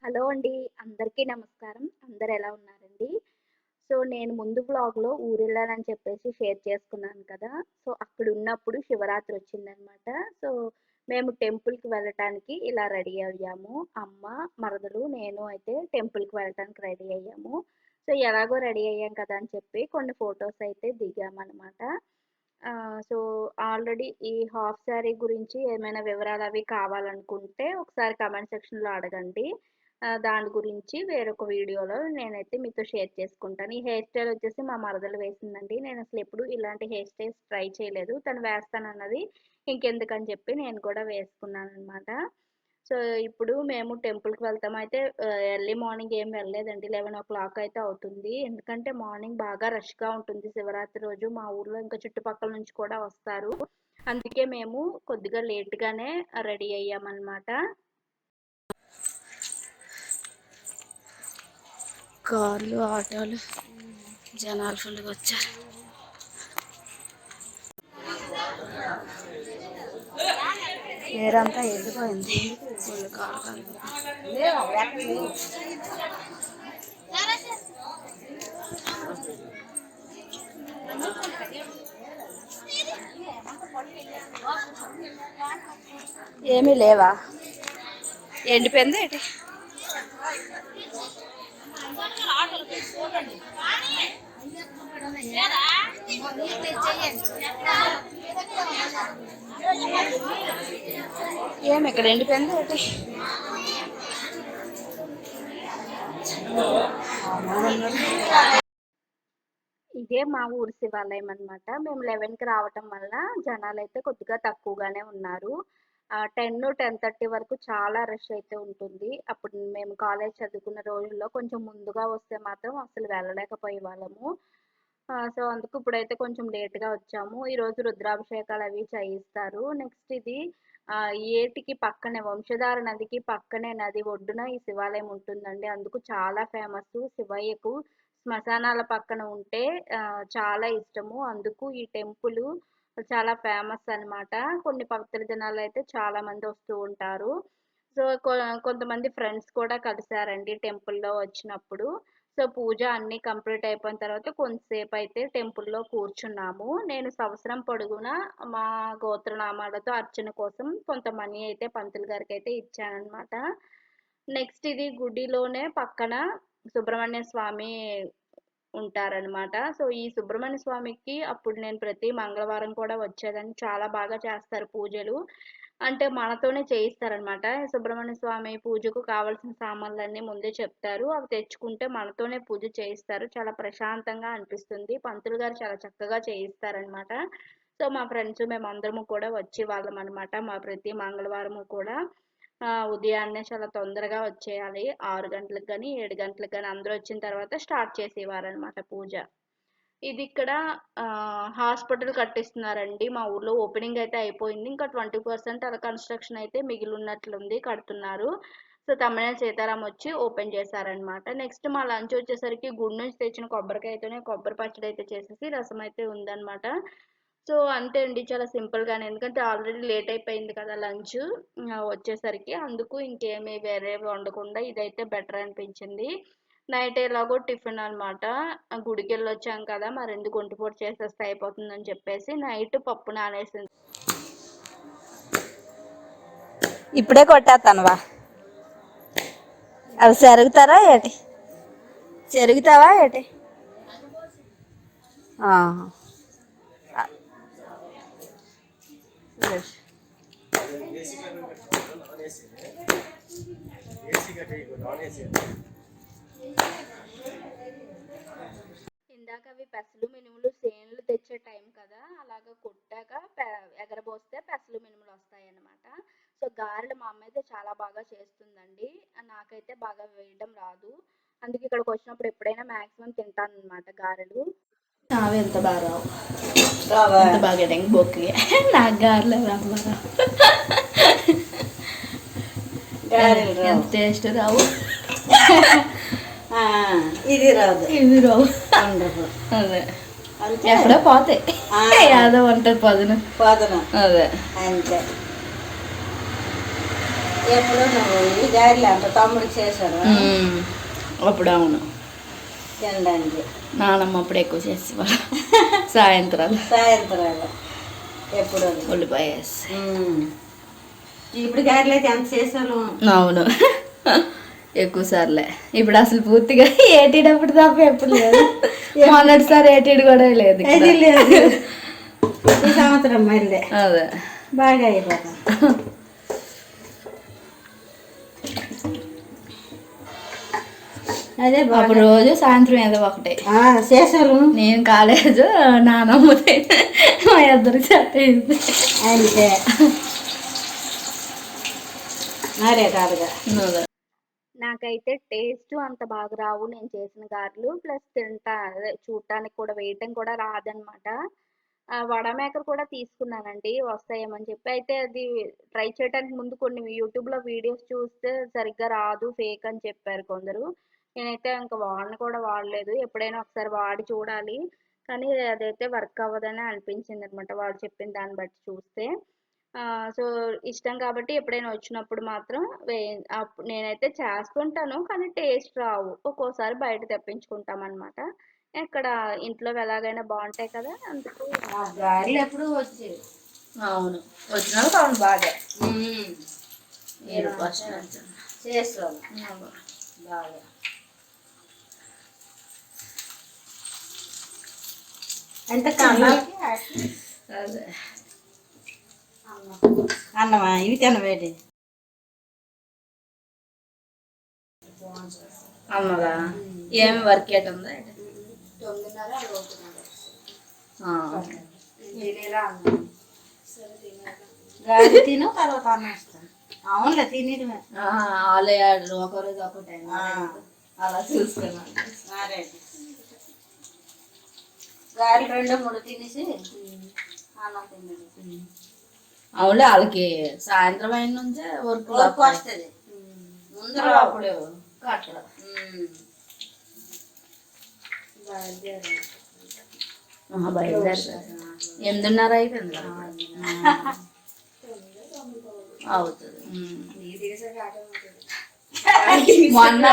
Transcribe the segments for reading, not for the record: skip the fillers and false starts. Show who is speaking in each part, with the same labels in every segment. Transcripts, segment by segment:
Speaker 1: Hello అండి. అందరికీ నమస్కారం. అందరూ ఎలా ఉన్నారండి? సో, నేను ముందు వ్లాగ్‌లో ఊరెళ్ళానని చెప్పేసి షేర్ చేసుకున్నాను కదా! సో, అక్కడున్నప్పుడు శివరాత్రి వచ్చిందనమాట. సో, మేము టెంపుల్‌కి వెళ్ళటానికి ఇలా రెడీ అయ్యాము. అమ్మ, మరదలు, నేను అయితే టెంపుల్‌కి వెళ్ళటానికి రెడీ అయ్యాము. సో, ఎలాగో రెడీ అయ్యాం కదా అని చెప్పి కొన్ని ఫోటోస్ అయితే దిగామనమాట. సో, ఆల్రెడీ ఈ హాఫ్ శారీ గురించి ఏమైనా వివరాలవి కావాలనుకుంటే ఒకసారి కామెంట్ సెక్షన్‌లో అడగండి. దాని గురించి వేరొక వీడియోలో నేనైతే మీతో షేర్ చేసుకుంటాను. ఈ హెయిర్ స్టైల్ వచ్చేసి మా మరదలు వేసిందండి. నేనసలెప్పుడు ఇలాంటి హెయిర్ స్టైల్స్ ట్రై చేయలేదు. తను వేస్తానన్నది. ఇంకెందుకని చెప్పి నేను కూడా వేసుకున్నాననమాట. సో, ఇప్పుడు మేము టెంపుల్‌కి వెళ్తాం. అయితే ఎర్లీ మార్నింగ్ ఏం వెళ్ళలేదండి. 11:00 అయితే అవుతుంది. ఎందుకంటే మార్నింగ్ బాగా రష్‌గా ఉంటుంది శివరాత్రి రోజు. మా ఊర్లో ఇంకా చుట్టుపక్కల నుంచి కూడా వస్తారు. అందుకే మేము కొద్దిగా లేట్‌గానే రెడీ అయ్యామనమాట.
Speaker 2: కార్లు, ఆటోలు, జనాలు ఫుల్గా వచ్చారు. ఏరంతా ఎండిపోయింది. ఫుల్ కారు ఏమీ లేవా? ఎండిపోయింది ఏంటి? ఏమి ఇక్కడ ఎండిపోయింది ఏంటి?
Speaker 1: ఇదే మా ఊరి శివాలయం అనమాట. మేము 11కి రావటం వల్ల జనాలైతే కొద్దిగా తక్కువగానే ఉన్నారు. 10, 10:30 వరకు చాలా రష్ అయితే ఉంటుంది. అప్పుడు మేము కాలేజ్ చదువుకున్న రోజుల్లో కొంచెం ముందుగా వస్తే మాత్రం అసలు వెళ్ళలేకపోయేవాళ్ళము. సో, అందుకు ఇప్పుడైతే కొంచెం లేట్‌గా వచ్చాము. ఈరోజు రుద్రాభిషేకాలవి చేయిస్తారు. నెక్స్ట్ ఇది ఏటికి పక్కనే వంశధార నదికి పక్కనే నది ఒడ్డున ఈ శివాలయం ఉంటుందండి. అందుకు చాలా ఫేమస్సు. శివయ్యకు శ్మశానాల పక్కన ఉంటే చాలా ఇష్టము. అందుకు ఈ టెంపులు చాలా ఫేమస్ అనమాట. కొన్ని పవిత్ర దినాలైతే చాలా మంది వస్తూ ఉంటారు. సో, కొంతమంది ఫ్రెండ్స్ కూడా కలిసారండి టెంపుల్‌లో వచ్చినప్పుడు. సో, పూజ అన్నీ కంప్లీట్ అయిపోయిన తర్వాత కొంతసేపయితే టెంపుల్‌లో కూర్చున్నాము. నేను సంవత్సరం పొడుగునా మా గోత్రనామాలతో అర్చన కోసం కొంత మనీ అయితే పంతులు గారికైతే ఇచ్చాననమాట. నెక్స్ట్ ఇది గుడిలోనే పక్కన సుబ్రహ్మణ్య స్వామి ఉంటారనమాట. సో, ఈ సుబ్రహ్మణ్య స్వామికి అప్పుడు నేను ప్రతి మంగళవారం కూడా వచ్చేదాన్ని. చాలా బాగా చేస్తారు పూజలు. అంటే మనతోనే చేయిస్తారనమాట. సుబ్రహ్మణ్య స్వామి పూజకు కావాల్సిన సామాన్లన్నీ ముందే చెప్తారు. అవి తెచ్చుకుంటే మనతోనే పూజ చేయిస్తారు. చాలా ప్రశాంతంగా అనిపిస్తుంది. పంతులు గారు చాలా చక్కగా చేయిస్తారనమాట. సో, మా ఫ్రెండ్స్ మేమందరము కూడా వచ్చేవాళ్ళమనమాట. మా ప్రతి మంగళవారము కూడా ఉదయాన్నే చాలా తొందరగా వచ్చేయాలి. 6 గంటలకు గాని, 7 గంటలకు గాని అందరూ వచ్చిన తర్వాత స్టార్ట్ చేసేవారనమాట పూజ. ఇది ఇక్కడ హాస్పిటల్ కట్టిస్తున్నారండి. మా ఊర్లో ఓపెనింగ్ అయితే అయిపోయింది. ఇంకా 20% అలా కన్‌స్ట్రక్షన్ అయితే మిగిలున్నట్లుంది. కడుతున్నారు. సో, తమ్మినేని సీతారాం వచ్చి ఓపెన్ చేశారనమాట. నెక్స్ట్ మా లంచ్ వచ్చేసరికి గుడి నుంచి తెచ్చిన కొబ్బరికాయతోనే కొబ్బరి పచ్చడి అయితే చేసేసి రసం అయితే ఉందనమాట. సో, అంతే అండి. చాలా సింపుల్‌గానే ఎందుకంటే ఆల్రెడీ లేట్ అయిపోయింది కదా లంచ్ వచ్చేసరికి. అందుకు ఇంకేమి వేరేవి వండకుండా ఇదైతే బెటర్ అనిపించింది. నైట్ ఎలాగో టిఫిన్ అనమాట. గుడికెళ్ళొచ్చాం కదా! మరెందుకు ఒంటిపూట చేసేస్తే అయిపోతుందని చెప్పేసి నైట్ పప్పు నానేసింది.
Speaker 2: ఇప్పుడే కొట్టేస్తానువా? అవి చెరుగుతారా ఏటి? చెరుగుతావా ఏటి?
Speaker 1: ఇందాక అవి పెసలు మినుములు సేన్లు తెచ్చే టైం కదా! అలాగా కొట్టాక ఎగరబోస్తే పెసలు మినుములు వస్తాయన్నమాట. సో, గారెలు మా అమ్మ అయితే చాలా బాగా చేస్తుందండి. నాకైతే బాగా వేయడం రాదు. అందుకే ఇక్కడికి వచ్చినప్పుడు ఎప్పుడైనా మాక్సిమం తింటానన్నమాట గారెలు.
Speaker 2: అవి ఎంత బాగా రావు, ఎంత బాగా బొక్కి నాకు గారెలు రావు. ఎంత టేస్ట్ రావు.
Speaker 3: ఇది రాదు,
Speaker 2: ఇవి రావు. అదే ఎక్కడో పోతాయి. యాదో ఉంటుంది పదును
Speaker 3: పోదన
Speaker 2: అదే.
Speaker 3: అంతే. ఎప్పుడు నువ్వు ఈ గారెలు అంత తమ్ముడికి చేశారు
Speaker 2: అప్పుడు అవును
Speaker 3: తినడానికి.
Speaker 2: నానమ్మ అప్పుడు ఎక్కువ చేసేవాళ్ళు సాయంత్రాలు
Speaker 3: ఎప్పుడు
Speaker 2: ఉల్లిపాయ వేసి.
Speaker 3: ఇప్పుడు గారెలు అయితే ఎంత చేశాను.
Speaker 2: అవును ఎక్కువ సార్లే. ఇప్పుడు అసలు పూర్తిగా ఏటీడప్పుడు తప్ప ఎప్పుడు లేదు. మొన్నటిసారి ఏటీడు కూడా లేదు
Speaker 3: ఈ సంవత్సరం మళ్ళీ
Speaker 2: అదే
Speaker 3: బాగా అయిపోతాం. అదే
Speaker 2: అప్పుడు రోజు సాయంత్రం ఏదో ఒకటి
Speaker 3: చేశాను.
Speaker 2: నేను కాలేజ్ నానమ్మ మా ఇద్దరు చెత్త
Speaker 3: అంతే మరే కాదుగా.
Speaker 1: నాకైతే టేస్ట్ అంత బాగా రావు నేను చేసిన గారెలు. ప్లస్ అదే చూడటానికి కూడా వేయటం కూడా రాదనమాట. వడ మేకర్ కూడా తీసుకున్నానండి వస్తాయేమని చెప్పి. అయితే అది ట్రై చేయడానికి ముందు కొన్ని యూట్యూబ్లో వీడియోస్ చూస్తే సరిగ్గా రాదు, ఫేక్ అని చెప్పారు కొందరు. నేనైతే ఇంకా వాడలేదు. ఎప్పుడైనా ఒకసారి వాడి చూడాలి. కానీ అదైతే వర్క్ అవ్వదని అనిపించింది అనమాట వాళ్ళు చెప్పిన దాన్ని బట్టి చూస్తే. సో ఇష్టం కాబట్టి ఎప్పుడైనా వచ్చినప్పుడు మాత్రం నేనైతే చేస్తుంటాను. కానీ టేస్ట్ రావు. ఒక్కోసారి బయట తెప్పించుకుంటాం అనమాట. ఇక్కడ ఇంట్లో ఎలాగైనా బాగుంటాయి కదా, అందుకు
Speaker 3: గారెలు ఎప్పుడు వచ్చేది.
Speaker 2: అవును వచ్చినా అవును బాగా
Speaker 3: చేస్తాను బాగా. ఎంత కన్నాలకి
Speaker 2: అదే
Speaker 3: అన్నమా ఇవి తినవేటి
Speaker 2: అమ్మగా ఏమి వర్క్ ఏటుందా
Speaker 3: 9:30 గాలి తిను తర్వాత అన్నేస్తాను. అవునులే తినేయడమే.
Speaker 2: ఆలయాడు ఒకరోజు ఒక టైం అలా చూసుకున్నాను.
Speaker 3: గాలి 2-3 తినేసి అన్నం తినేది.
Speaker 2: అవునులే వాళ్ళకి సాయంత్రం అయిన నుంచే వర్క్
Speaker 3: వస్తుంది. ముందు
Speaker 2: అప్పుడు కట్టడం బయలుదేరుతారు. 8:30 అయిపోయింది అవుతుంది. మొన్న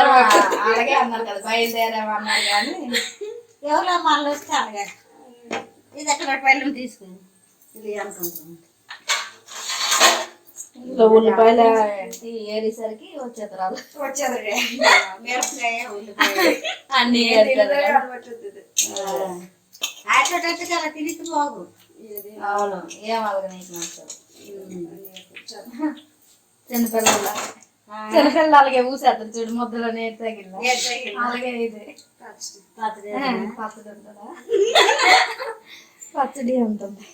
Speaker 2: అలాగే అన్నారు కదా బయలుదేరామన్నారు. కానీ
Speaker 3: ఎవరో మళ్ళీ వస్తే అలాగే ఇది ఎక్కడ పల్లెం తీసుకుని ఇది అనుకుంటున్నాను.
Speaker 2: ఉల్లిపాయలు ఏరేసరికి వచ్చేతరాలు
Speaker 3: మిరపకాయ ఉల్లిపాయ
Speaker 2: అన్ని
Speaker 3: అలా తిరిగి బాగు.
Speaker 2: అవును ఏం అలాగే నీకు నచ్చదు. చిన్నపిల్లలు చిన్నపిల్లలు అలాగే ఊసేస్తారు చూడు ముద్దలో నేరు తగిలి అలాగే ఇది పచ్చడి ఉంటుందా పచ్చడి ఉంటుంది.